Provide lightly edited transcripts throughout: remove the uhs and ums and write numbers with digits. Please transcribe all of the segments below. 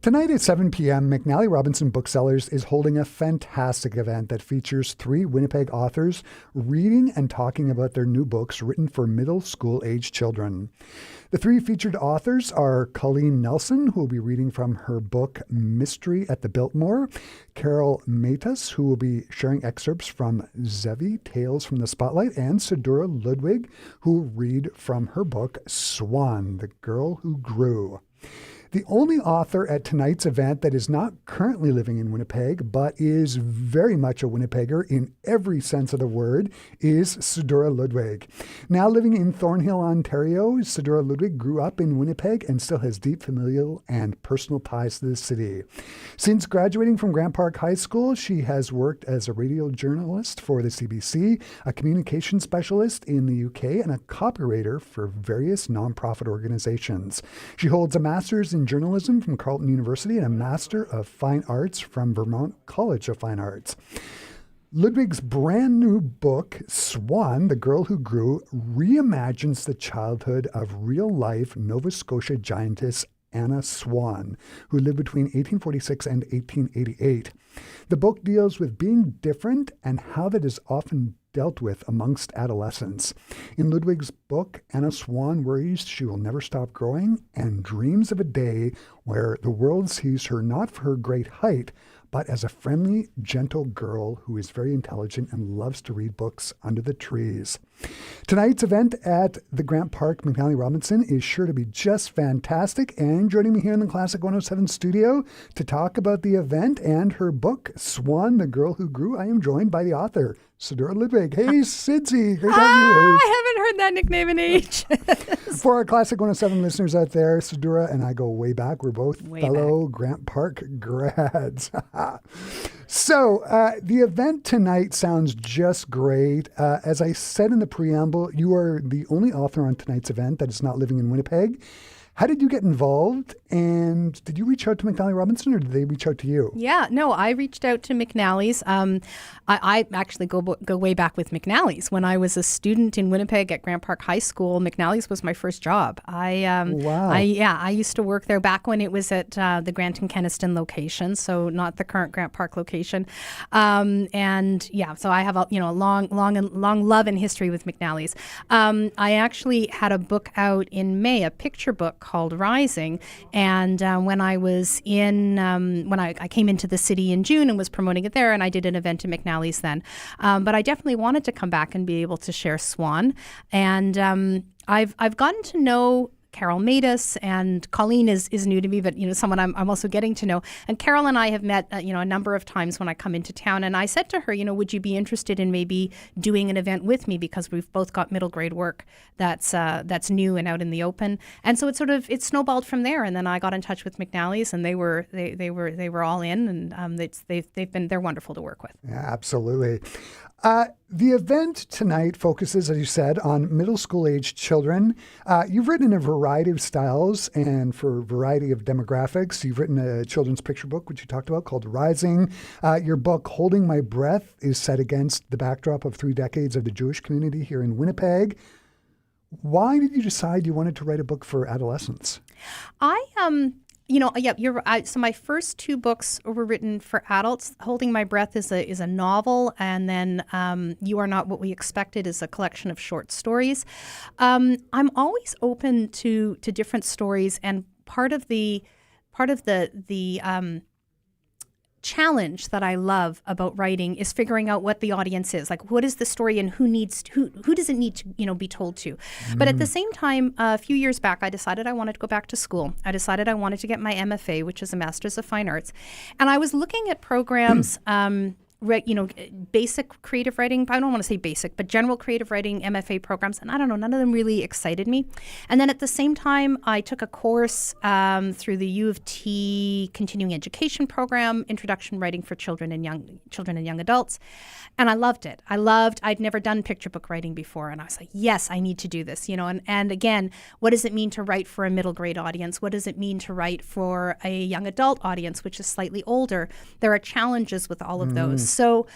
Tonight at 7 p.m., McNally Robinson Booksellers is holding a fantastic event that features 3 Winnipeg authors reading and talking about their new books written for middle school-age children. The 3 featured authors are Colleen Nelson, who will be reading from her book Mystery at the Biltmore, Carol Matas, who will be sharing excerpts from Zevi, Tales from the Spotlight, and Sidura Ludwig, who will read from her book Swan, the Girl Who Grew. The only author at tonight's event that is not currently living in Winnipeg, but is very much a Winnipegger in every sense of the word, is Sidura Ludwig. Now living in Thornhill, Ontario, Sidura Ludwig grew up in Winnipeg and still has deep familial and personal ties to the city. Since graduating from Grant Park High School, she has worked as a radio journalist for the CBC, a communication specialist in the UK, and a copywriter for various nonprofit organizations. She holds a master's in journalism from Carleton University and a Master of Fine Arts from Vermont College of Fine Arts. Ludwig's brand new book, Swan, the Girl Who Grew, reimagines the childhood of real-life Nova Scotia giantess Anna Swan, who lived between 1846 and 1888. The book deals with being different and how that is often dealt with amongst adolescents. In Ludwig's book, Anna Swan worries she will never stop growing and dreams of a day where the world sees her not for her great height, but as a friendly, gentle girl who is very intelligent and loves to read books under the trees. Tonight's event at the Grant Park McNally Robinson is sure to be just fantastic, and joining me here in the Classic 107 studio to talk about the event and her book, Swan, the Girl Who Grew, I am joined by the author, Sidura Ludwig. Hey, Sidzy. Great to have you here. I haven't heard that nickname in ages. For our Classic 107 listeners out there, Sidura and I go way back. We're both fellow Grant Park grads. So the event tonight sounds just great. As I said in the preamble, you are the only author on tonight's event that is not living in Winnipeg. How did you get involved, and did you reach out to McNally Robinson, or did they reach out to you? Yeah, no, I reached out to McNally's. I actually go way back with McNally's. When I was a student in Winnipeg at Grant Park High School, McNally's was my first job. I used to work there back when it was at the Grant and Kenaston location, so not the current Grant Park location. So I have a long love and history with McNally's. I actually had a book out in May, a picture book called Rising, and when I was in when I came into the city in June and was promoting it there, and I did an event at McNally's then, but I definitely wanted to come back and be able to share Swan, and I've gotten to know Carol Matas, and Colleen is new to me, but someone I'm also getting to know. And Carol and I have met a number of times when I come into town, and I said to her, would you be interested in maybe doing an event with me, because we've both got middle grade work that's new and out in the open. And so it snowballed from there. And then I got in touch with McNally's, and they were all in, and they're wonderful to work with. Yeah, absolutely. The event tonight focuses, as you said, on middle school age children. You've written in a variety of styles and for a variety of demographics. You've written a children's picture book, which you talked about, called Rising. Your book, Holding My Breath, is set against the backdrop of 3 decades of the Jewish community here in Winnipeg. Why did you decide you wanted to write a book for adolescents? You're right. So my first 2 books were written for adults. Holding My Breath is a novel, and then You Are Not What We Expected is a collection of short stories. I'm always open to different stories, and part of the challenge that I love about writing is figuring out what the audience is. Like, what is the story, and who does it need to be told to? But at the same time, a few years back, I decided I wanted to go back to school. I decided I wanted to get my MFA, which is a Master's of Fine Arts. And I was looking at programs basic creative writing, I don't want to say basic, but general creative writing MFA programs. And I don't know, none of them really excited me. And then at the same time, I took a course through the U of T continuing education program, Introduction Writing for Children and Young Adults. And I loved it. I'd never done picture book writing before. And I was like, yes, I need to do this, and again, what does it mean to write for a middle grade audience? What does it mean to write for a young adult audience, which is slightly older? There are challenges with all of those. so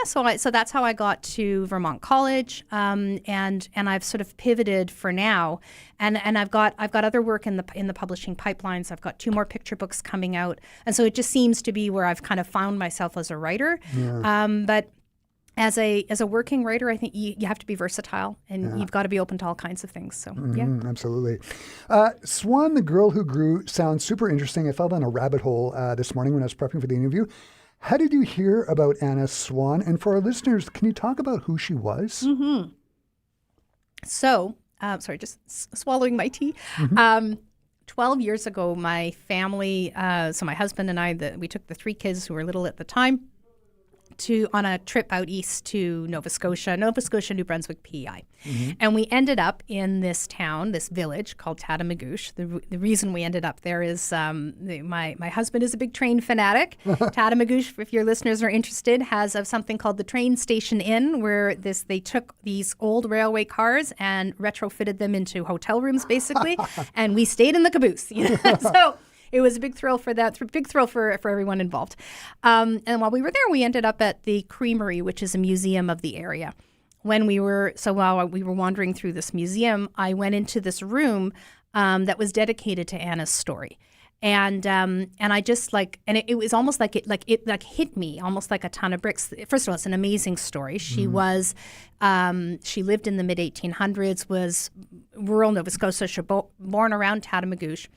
so that's how I got to Vermont College, and I've sort of pivoted for now, and I've got other work in the publishing pipelines. I've got 2 more picture books coming out, and so it just seems to be where I've kind of found myself as a writer. But as a working writer, I think you have to be versatile, and you've got to be open to all kinds of things. So absolutely. Swan, the Girl Who Grew sounds super interesting. I fell down a rabbit hole this morning when I was prepping for the interview. How did you hear about Anna Swan? And for our listeners, can you talk about who she was? So, sorry, just swallowing my tea. 12 years ago, my family, so my husband and I, we took the 3 kids who were little at the time on a trip out east to Nova Scotia, New Brunswick, PEI. And we ended up in this town, this village called Tatamagouche. The reason we ended up there is my husband is a big train fanatic. Tatamagouche, if your listeners are interested, has something called the Train Station Inn, where they took these old railway cars and retrofitted them into hotel rooms, basically, and we stayed in the caboose. So it was a big thrill for everyone involved. And while we were there, we ended up at the Creamery, which is a museum of the area. While we were wandering through this museum, I went into this room that was dedicated to Anna's story. And I just it was almost like it hit me almost like a ton of bricks. First of all, it's an amazing story. She lived in the mid 1800s, was rural Nova Scotia, born around Tatamagouche.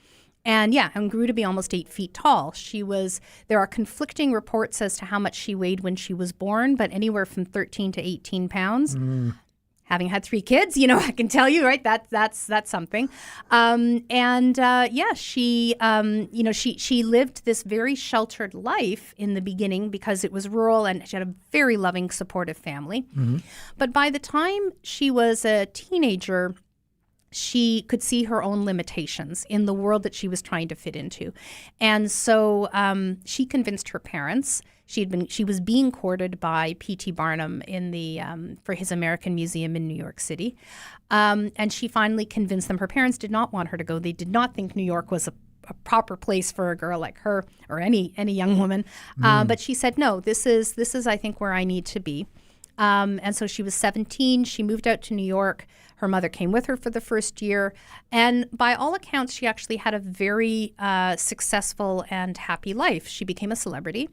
And grew to be almost 8 feet tall. There are conflicting reports as to how much she weighed when she was born, but anywhere from 13 to 18 pounds. Having had 3 kids, I can tell you, right? That's something. She lived this very sheltered life in the beginning because it was rural, and she had a very loving, supportive family. But by the time she was a teenager, she could see her own limitations in the world that she was trying to fit into. And so she convinced her parents. She was being courted by P.T. Barnum for his American Museum in New York City. And she finally convinced them. Her parents did not want her to go. They did not think New York was a proper place for a girl like her or any young woman. But she said, no, this is I think where I need to be. And so she was 17. She moved out to New York. Her mother came with her for the first year. And by all accounts, she actually had a very successful and happy life. She became a celebrity.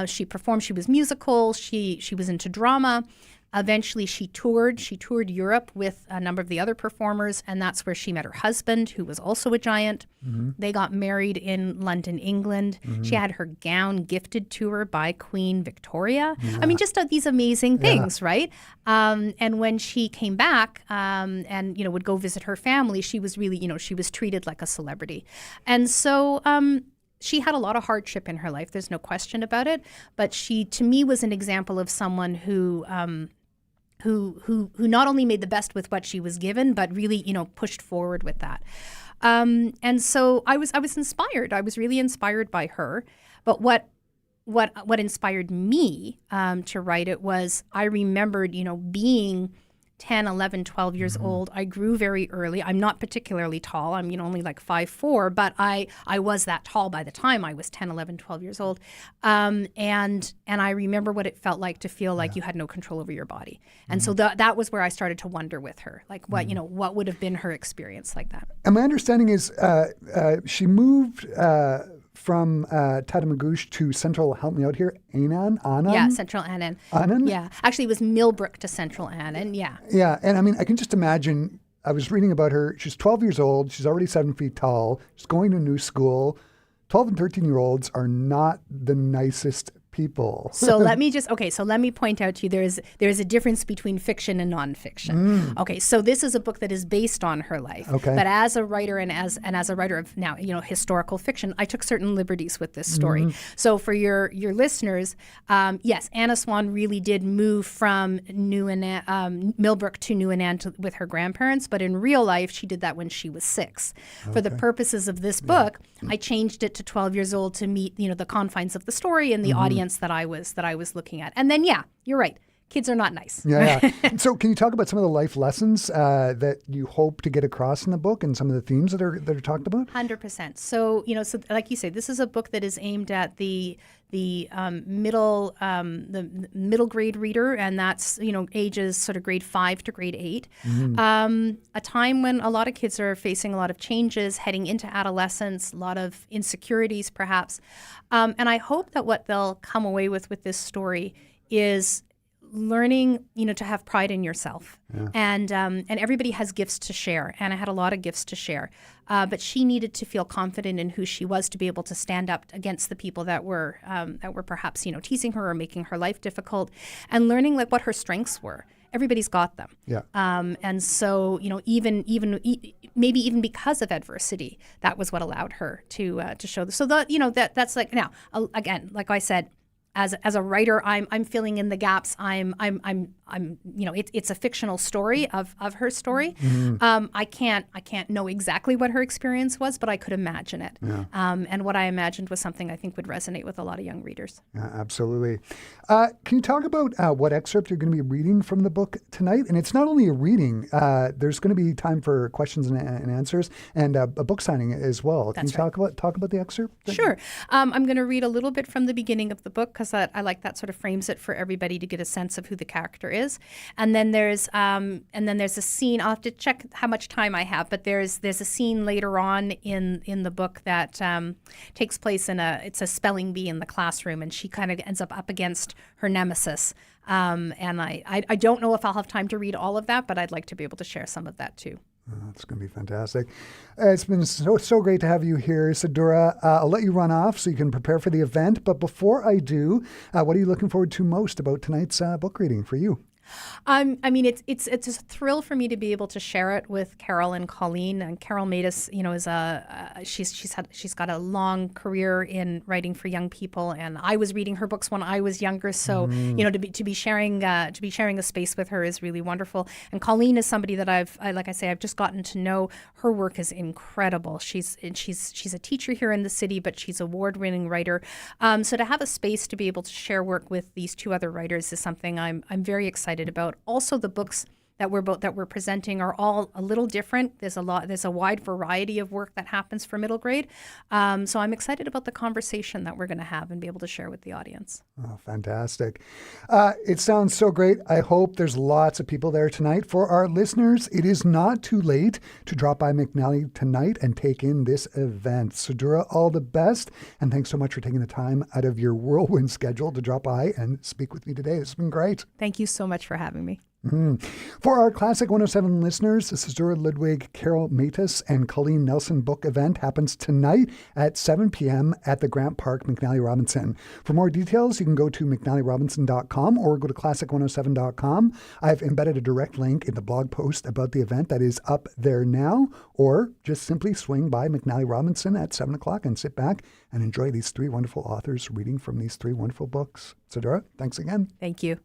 She performed. She was musical. She was into drama. Eventually, she toured Europe with a number of the other performers, and that's where she met her husband, who was also a giant. They got married in London, England. She had her gown gifted to her by Queen Victoria. I mean, just these amazing things, right? And when she came back and would go visit her family, she was really, she was treated like a celebrity. And so she had a lot of hardship in her life. There's no question about it. But she, to me, was an example of someone who not only made the best with what she was given, but really, pushed forward with that. And so I was inspired. I was really inspired by her. But what inspired me to write it was I remembered, being 10, 11, 12 years old. I grew very early. I'm not particularly tall. I'm only like 5'4", but I was that tall by the time I was 10, 11, 12 years old. And I remember what it felt like to feel like you had no control over your body. And so that was where I started to wonder with her, like what would have been her experience like that. And my understanding is she moved from Tatamagouche to Central, help me out here, Annan? Yeah, Central Annan. Annan? Yeah. Actually, it was Millbrook to Central Annan, yeah. Yeah, and I mean, I can just imagine, I was reading about her, she's 12 years old, she's already 7 feet tall, she's going to a new school. 12 and 13-year-olds are not the nicest people. So let me point out to you, there's a difference between fiction and nonfiction. Okay, so this is a book that is based on her life. Okay. But as a writer and as a writer of now, historical fiction, I took certain liberties with this story. So for your listeners, yes, Anna Swan really did move from Millbrook to New Annan with her grandparents, but in real life, she did that when she was 6. Okay. For the purposes of this book, I changed it to 12 years old to meet, the confines of the story and the audience that I was looking at. And then, yeah, you're right. kids are not nice. Yeah. So can you talk about some of the life lessons that you hope to get across in the book and some of the themes that are talked about? 100%. So, so like you say, this is a book that is aimed at the middle grade reader, and that's ages sort of grade 5 to grade 8. A time when a lot of kids are facing a lot of changes, heading into adolescence, a lot of insecurities perhaps, and I hope that what they'll come away with this story is learning, to have pride in yourself. Yeah. And everybody has gifts to share. And I had a lot of gifts to share. But she needed to feel confident in who she was to be able to stand up against the people that were perhaps, teasing her or making her life difficult, and learning like what her strengths were. Everybody's got them. Yeah. And so, maybe even because of adversity, that was what allowed her to show this. So that's like, now, again, like I said, as a writer, I'm filling in the gaps. It's a fictional story of her story. I can't know exactly what her experience was, but I could imagine it. Yeah. And what I imagined was something I think would resonate with a lot of young readers. Yeah, absolutely. Can you talk about what excerpt you're going to be reading from the book tonight? And it's not only a reading. There's going to be time for questions and answers, and a book signing as well. Can you talk about the excerpt? Sure. I'm going to read a little bit from the beginning of the book because I like that sort of frames it for everybody to get a sense of who the character is. And then there's a scene. I'll have to check how much time I have, but there's a scene later on in the book that takes place it's a spelling bee in the classroom, and she kind of ends up against her nemesis. And I don't know if I'll have time to read all of that, but I'd like to be able to share some of that too. That's going to be fantastic. It's been so great to have you here, Sidura. I'll let you run off so you can prepare for the event. But before I do, what are you looking forward to most about tonight's book reading for you? It's a thrill for me to be able to share it with Carol and Colleen. And Carol made us, she's got a long career in writing for young people, and I was reading her books when I was younger. So to be sharing a space with her is really wonderful. And Colleen is somebody that I've just gotten to know. Her work is incredible. She's a teacher here in the city, but she's an award-winning writer. So to have a space to be able to share work with these two other writers is something I'm very excited about. Also, the books that we're presenting are all a little different. There's a wide variety of work that happens for middle grade. So I'm excited about the conversation that we're going to have and be able to share with the audience. Oh, fantastic. It sounds so great. I hope there's lots of people there tonight. For our listeners, it is not too late to drop by McNally tonight and take in this event. Sidura, all the best. And thanks so much for taking the time out of your whirlwind schedule to drop by and speak with me today. It's been great. Thank you so much for having me. For our Classic 107 listeners, the Sidura Ludwig, Carol Matus, and Colleen Nelson book event happens tonight at 7 p.m. at the Grant Park McNally Robinson. For more details, you can go to McNallyRobinson.com or go to Classic107.com. I've embedded a direct link in the blog post about the event that is up there now, or just simply swing by McNally Robinson at 7 o'clock and sit back and enjoy these three wonderful authors reading from these three wonderful books. Sidura, thanks again. Thank you.